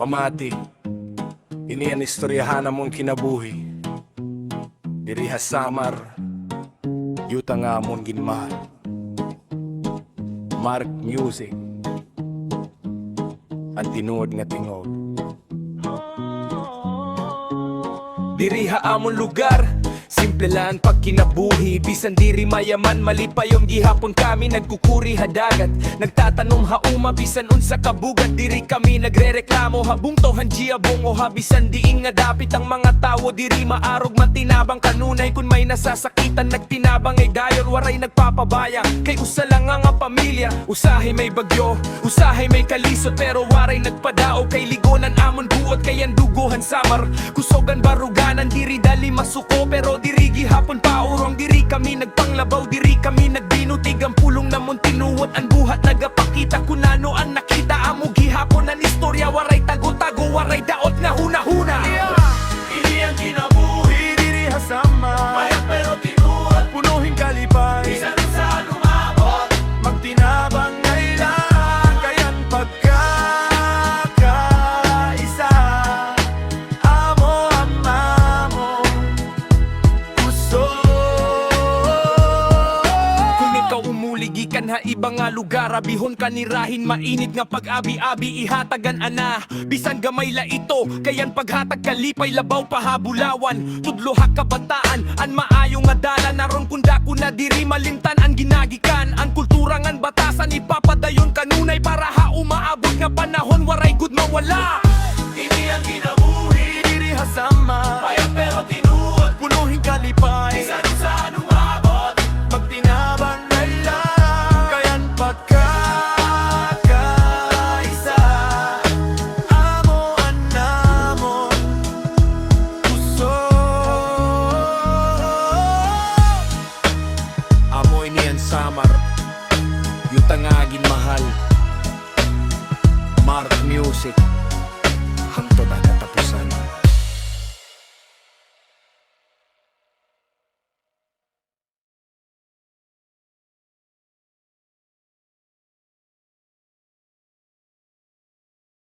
Pamati, ini ang istoryahan mong kinabuhi. Diri ha samar, yuta nga amon ginmahal. Mark Music, ang tinuod nga tingog. Diri ha amon lugar, simple lang pag kinabuhi. Bisan diri mayaman, malipayom gihapon kami nagkukuri ha dagat. Nagtatanong hauma, bisan unsa kabugat. Diri kami nagrereklamo, habung tohan giabong o habisan diing nga dapit ang mga tawo. Diri maarog matinabang kanunay, kun may nasasakitan nagtinabang ay dayon waray nagpapabaya. Kay usa lang nga pamilya, usahay may bagyo, usahay may kalisod, pero waray nagpadao. Kay ligonan amon buot, kay ang duguhan samar, kusogan baruganan. Diri dali masuko, pero diri gihapon paurong. Diri kami nagpanglabaw, diri kami nagbinutig. Ang pulong namon tinuot, ang buhat nagapakita kung ano ang nakita. Amo gihapon ang istorya, waray tago-tago, waray daot nga huna-huna. Ini ang kinabuhi, Diri ha samar, mayat pero tinuot. punuhin kalipay, Bisan saan umabot, magtinabang ngailan. Kayan pagkakaisa, amo amamo puso. Kung ikaw umuligikan ha ibang nga lugar, abihon kanirahin mainit nga pag-abi-abi ihatagan ana. Bisan gamay la ito, kayan paghatag kalipay labaw pahabulawan. Tudlo ha kabataan, an maayo nga dala naron kunda ko na diri malimtan ang ginagikan. Ang kultura ngan batasan ipapadayon kanunay para ha umaabot nga panahon waray gud mawala. ini ang kinabuhi, Diri ha samar, mayat pero tinuot. punuhin kalipay, Bisan saan umabot, magtinabang ngailan. Kayan pagkakaisa, amo anamon puso. Amoy niyan samar, yuta nga agin mahal. Mark Music.